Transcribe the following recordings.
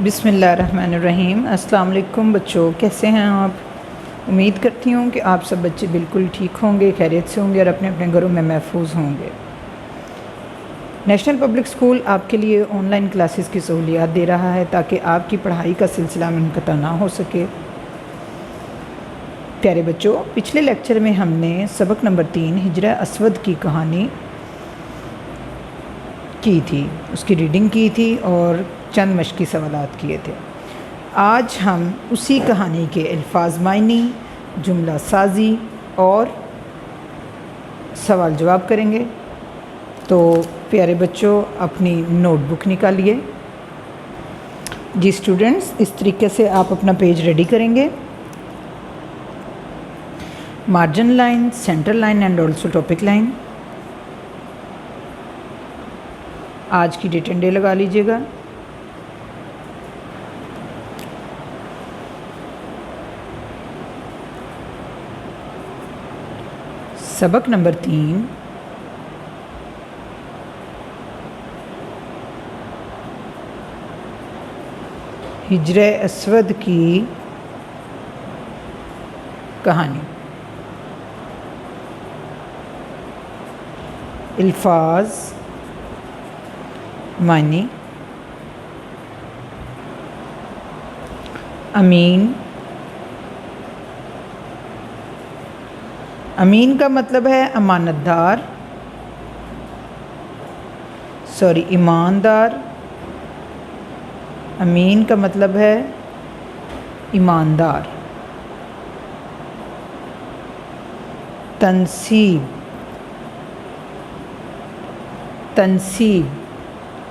بسم اللہ الرحمن الرحیم۔ السلام علیکم بچوں، کیسے ہیں آپ؟ امید کرتی ہوں کہ آپ سب بچے بالکل ٹھیک ہوں گے، خیریت سے ہوں گے اور اپنے اپنے گھروں میں محفوظ ہوں گے۔ نیشنل پبلک اسکول آپ کے لیے آن لائن کلاسز کی سہولیات دے رہا ہے تاکہ آپ کی پڑھائی کا سلسلہ منقطع نہ ہو سکے۔ پیارے بچوں، پچھلے لیکچر میں ہم نے سبق نمبر 3 ہجرہ اسود کی کہانی کی تھی، اس کی ریڈنگ کی تھی اور چند مشقی سوالات کیے تھے۔ آج ہم اسی کہانی کے الفاظ معنی، جملہ سازی اور سوال جواب کریں گے۔ تو پیارے بچوں، اپنی نوٹ بک نکالیے۔ جی اسٹوڈنٹس، اس طریقے سے آپ اپنا پیج ریڈی کریں گے۔ Margin line, centre line and also topic line. آج کی ڈیٹ اینڈ ڈے لگا لیجیے گا۔ سبق نمبر 3 ہجرہ اسود کی کہانی۔ الفاظ معنی: امین۔ امین کا مطلب ہے امانت دار، ایماندار۔ امین کا مطلب ہے ایماندار۔ تنصیب۔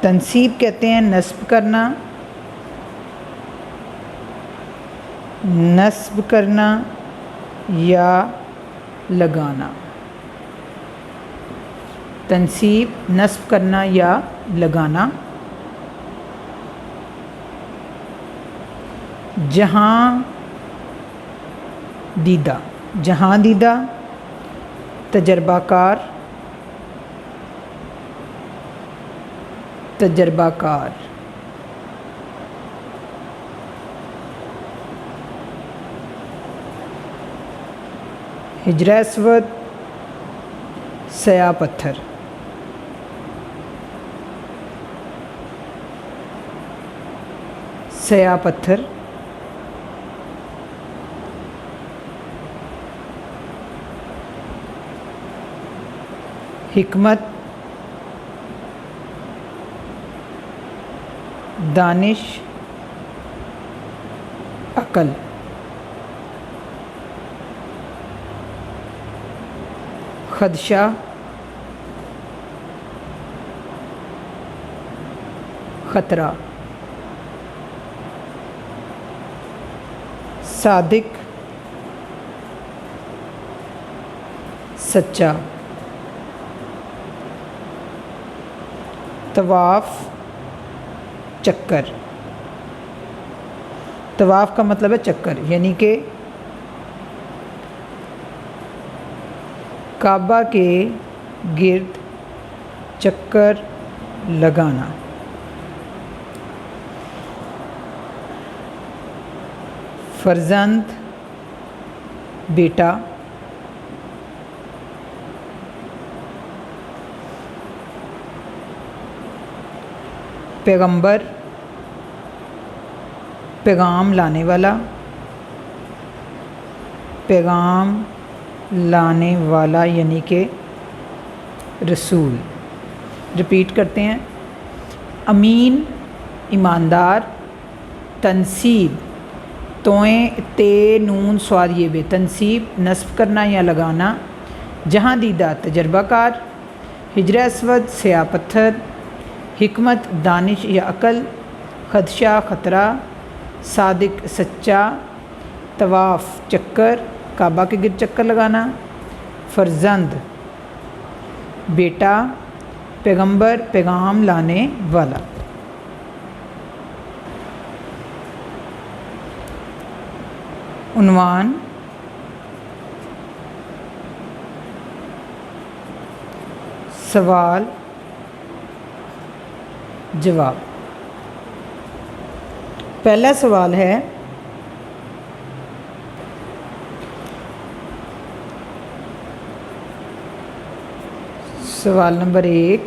تنصیب کہتے ہیں نصب کرنا، نصب کرنا یا لگانا۔ تنصیب نصب کرنا یا لگانا۔ جہاں دیدہ۔ جہاں دیدہ، تجربہ کار۔ تجربہ کار۔ ہجرہ اسود، سیاہ پتھر۔ سیاہ پتھر۔ حکمت، دانش، عقل۔ خدشہ، خطرہ۔ صادق، سچا۔ طواف، چکر۔ طواف کا مطلب ہے چکر، یعنی کہ کعبہ کے گرد چکر لگانا۔ فرزند، بیٹا۔ پیغمبر، پیغام لانے والا۔ پیغام لانے والا یعنی کہ رسول۔ رپیٹ کرتے ہیں: امین ایماندار، تنصیب توئیں تے نون صاد یہ بے، تنصیب نصب کرنا یا لگانا۔ جہاں دیدہ تجربہ کار۔ ہجرہ اسود سیاہ پتھر۔ حکمت دانش یا عقل۔ خدشہ خطرہ۔ صادق سچا۔ طواف چکر، کعبہ کے گرد چکر لگانا۔ فرزند بیٹا۔ پیغمبر پیغام لانے والا۔ عنوان: سوال جواب۔ پہلا سوال ہے سوال نمبر 1،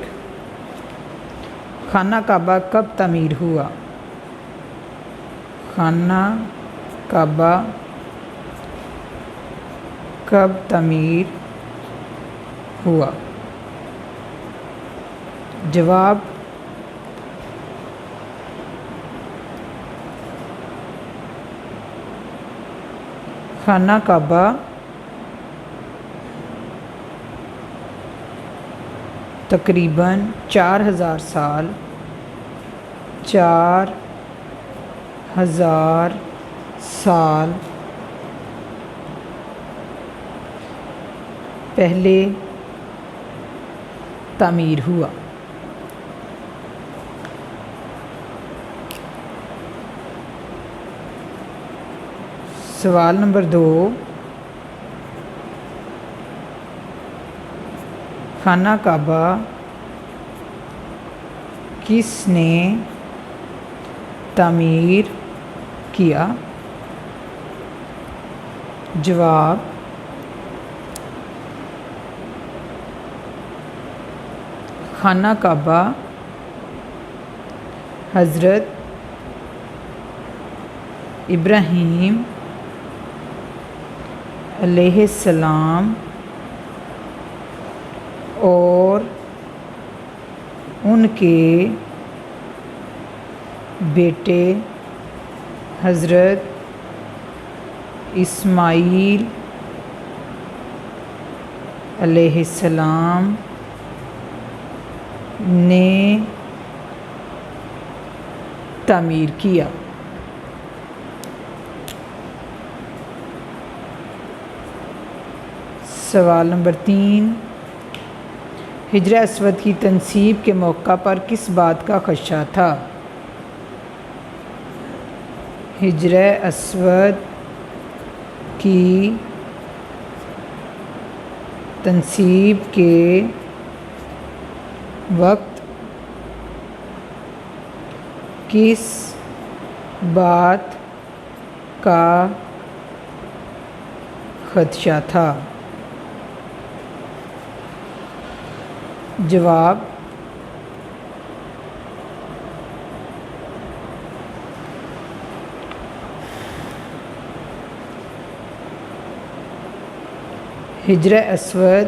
خانہ کعبہ کب تعمیر ہوا؟ خانہ کعبہ کب تعمیر ہوا؟ جواب خانہ کعبہ تقریباً 4000 سال پہلے تعمیر ہوا۔ سوال نمبر 2، خانہ کعبہ کس نے تعمیر کیا؟ جواب خانہ کعبہ حضرت ابراہیم علیہ السلام اور ان کے بیٹے حضرت اسماعیل علیہ السلام نے تعمیر کیا۔ سوال نمبر 3، حجر اسود کی تنصیب کے موقع پر کس بات کا خدشہ تھا؟ حجر اسود کی تنصیب کے وقت کس بات کا خدشہ تھا؟ جواب حجر اسود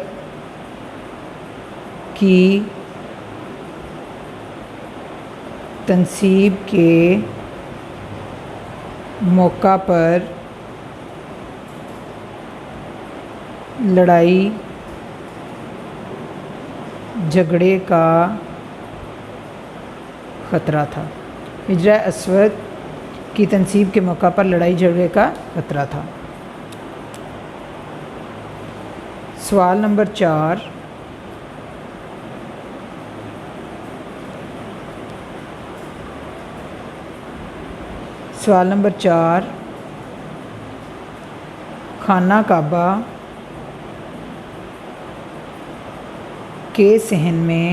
کی تنصیب کے موقع پر لڑائی جھگڑے کا خطرہ تھا۔ حجر اسود کی تنصیب کے موقع پر لڑائی جھگڑے کا خطرہ تھا۔ سوال نمبر 4، خانہ کعبہ کے صحن میں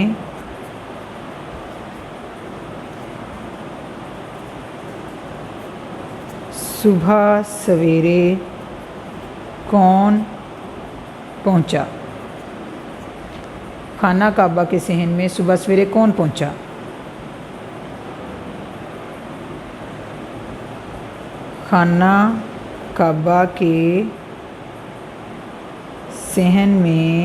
صبح سویرے کون پہنچا؟ خانہ کعبہ کے صحن میں صبح سویرے کون پہنچا؟ خانہ کعبہ کے صحن میں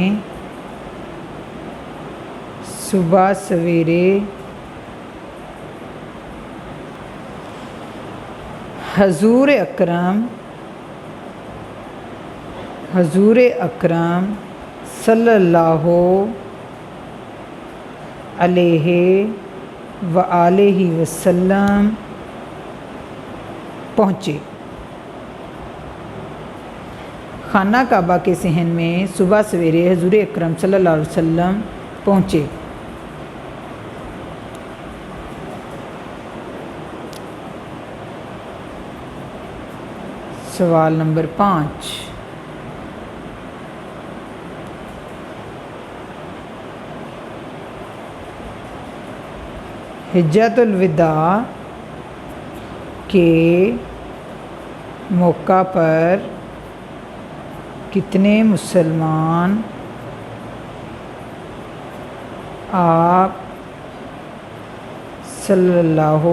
صبح سویرے حضور اکرم صلی اللہ علیہ وآلہ وسلم پہنچے۔ خانہ کعبہ کے صحن میں صبح سویرے حضور اکرم صلی اللہ علیہ وسلم پہنچے۔ سوال نمبر 5، حجۃ الوداع کے موقع پر کتنے مسلمان آپ صلی اللہ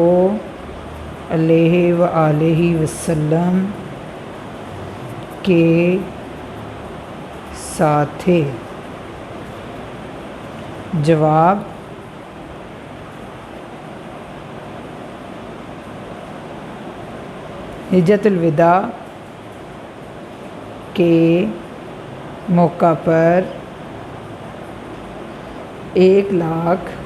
علیہ وآلہ وسلم کے ساتھ تھے؟ جواب: حجۃ الوداع کے موقع پر 1,00,000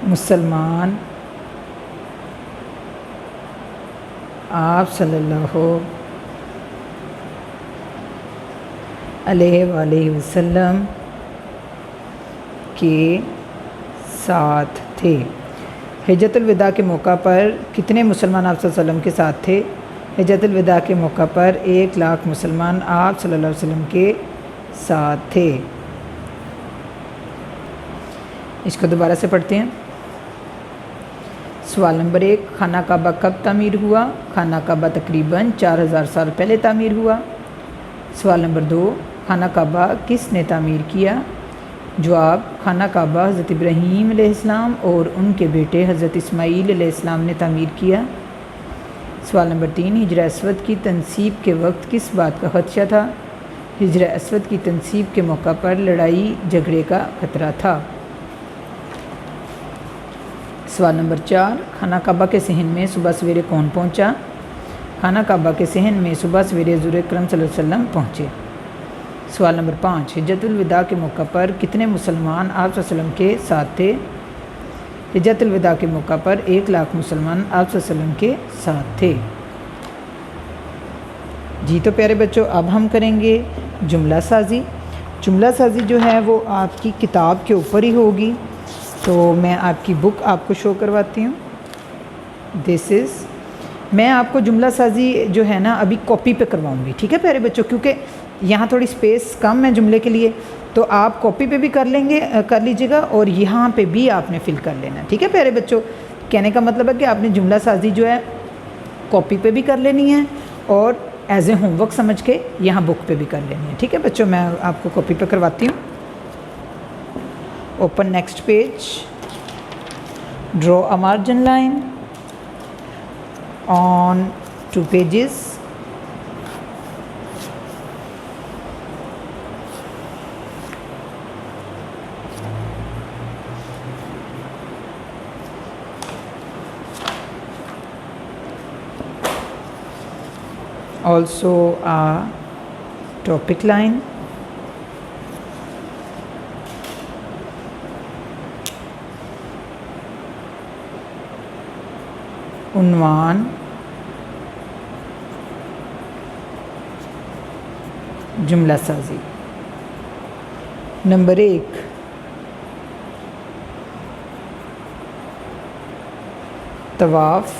مسلمان آپ صلی اللہ علیہ وآلہ وسلم کے ساتھ تھے۔ حجۃ الوداع کے موقع پر کتنے مسلمان آپ صلی اللہ علیہ وسلم کے ساتھ تھے؟ حجۃ الوداع کے موقع پر 1,00,000 مسلمان آپ صلی اللہ علیہ وسلم کے ساتھ تھے۔ اس کو دوبارہ سے پڑھتے ہیں۔ سوال نمبر 1، خانہ کعبہ کب تعمیر ہوا؟ خانہ کعبہ تقریباً 4,000 سال پہلے تعمیر ہوا۔ سوال نمبر 2، خانہ کعبہ کس نے تعمیر کیا؟ جواب: خانہ کعبہ حضرت ابراہیم علیہ السلام اور ان کے بیٹے حضرت اسماعیل علیہ السلام نے تعمیر کیا۔ سوال نمبر 3، حجر اسود کی تنصیب کے وقت کس بات کا خدشہ تھا؟ حجر اسود کی تنصیب کے موقع پر لڑائی جھگڑے کا خطرہ تھا۔ سوال نمبر 4، خانہ کعبہ کے صحن میں صبح سویرے کون پہنچا؟ خانہ کعبہ کے صحن میں صبح سویرے حضور اکرم صلی اللہ علیہ وسلم پہنچے۔ سوال نمبر 5، حجۃ الوداع کے موقع پر کتنے مسلمان آپ صلی اللہ علیہ وسلم کے ساتھ تھے؟ حجۃ الوداع کے موقع پر 1,00,000 مسلمان آپ صلی اللہ علیہ وسلم کے ساتھ تھے۔ جی تو پیارے بچوں، اب ہم کریں گے جملہ سازی۔ جملہ سازی جو ہے وہ آپ کی کتاب کے اوپر ہی ہوگی، تو میں آپ کی بک آپ کو شو کرواتی ہوں۔ میں آپ کو جملہ سازی جو ہے نا ابھی کاپی پہ کرواؤں گی، ٹھیک ہے پیارے بچوں، کیونکہ یہاں تھوڑی سپیس کم ہے جملے کے لیے، تو آپ کاپی پہ بھی کر لیجیے گا اور یہاں پہ بھی آپ نے فل کر لینا، ٹھیک ہے پیارے بچوں۔ کہنے کا مطلب ہے کہ آپ نے جملہ سازی جو ہے کاپی پہ بھی کر لینی ہے اور ایز اے ہوم ورک سمجھ کے یہاں بک پہ بھی کر لینی ہے، ٹھیک ہے بچوں۔ میں آپ کو کاپی پہ کرواتی ہوں۔ Open next page, draw a margin line on 2 pages. Also a topic line. عنوان، جملہ سازی۔ نمبر 1، طواف۔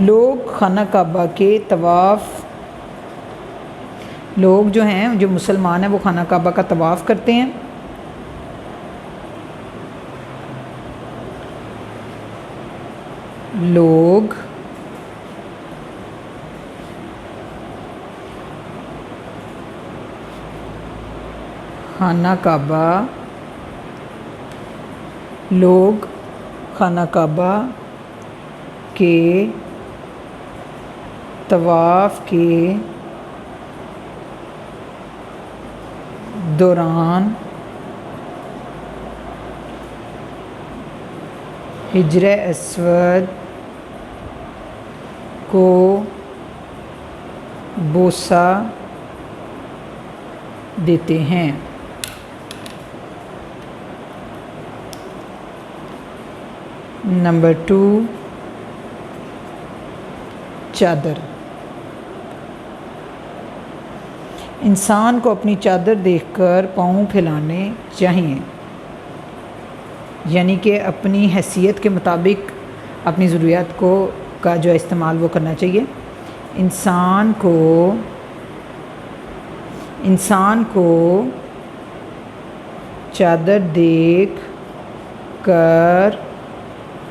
لوگ خانہ کعبہ کے طواف، لوگ جو ہیں جو مسلمان ہیں وہ خانہ کعبہ کا طواف کرتے ہیں۔ لوگ خانہ کعبہ کے طواف کے دوران حجر اسود کو بوسہ دیتے ہیں۔ نمبر 2، چادر۔ انسان کو اپنی چادر دیکھ کر پاؤں پھیلانے چاہیے، یعنی کہ اپنی حیثیت کے مطابق اپنی ضروریات کا جو استعمال وہ کرنا چاہیے۔ انسان کو چادر دیکھ کر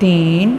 3,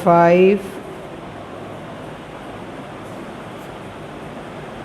5,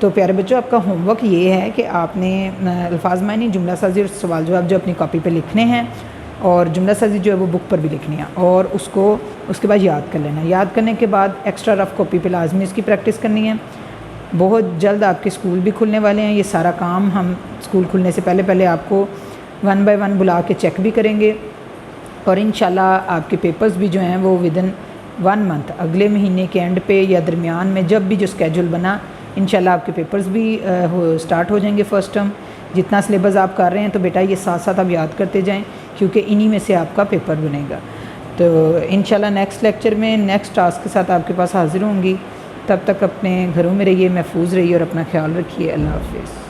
تو پیارے بچوں آپ کا ہوم ورک یہ ہے کہ آپ نے الفاظ معنی، جملہ سازی اور سوال جواب جو اپنی کاپی پہ لکھنے ہیں، اور جملہ سازی جو ہے وہ بک پر بھی لکھنی ہے، اور اس کے بعد یاد کر لینا. یاد کرنے کے بعد ایکسٹرا رف کاپی پہ لازمی اس کی پریکٹس کرنی ہے. بہت جلد آپ کے اسکول بھی کھلنے والے ہیں. یہ سارا کام ہم اسکول کھلنے سے پہلے آپ کو 1 بائی 1 بلا کے چیک بھی کریں گے، اور انشاءاللہ آپ کے پیپرز بھی جو ہیں وہ ودن 1 منتھ، اگلے مہینے کے اینڈ پہ یا درمیان میں جب بھی جو اسکیجول بنا، انشاءاللہ آپ کے پیپرز بھی سٹارٹ ہو جائیں گے فرسٹ ٹرم. جتنا سلیبس آپ کر رہے ہیں تو بیٹا یہ ساتھ ساتھ آپ یاد کرتے جائیں، کیونکہ انہی میں سے آپ کا پیپر بنے گا. تو انشاءاللہ نیکسٹ لیکچر میں نیکسٹ ٹاسک کے ساتھ آپ کے پاس حاضر ہوں گی. تب تک اپنے گھروں میں رہیے، محفوظ رہیے اور اپنا خیال رکھیے. اللہ حافظ.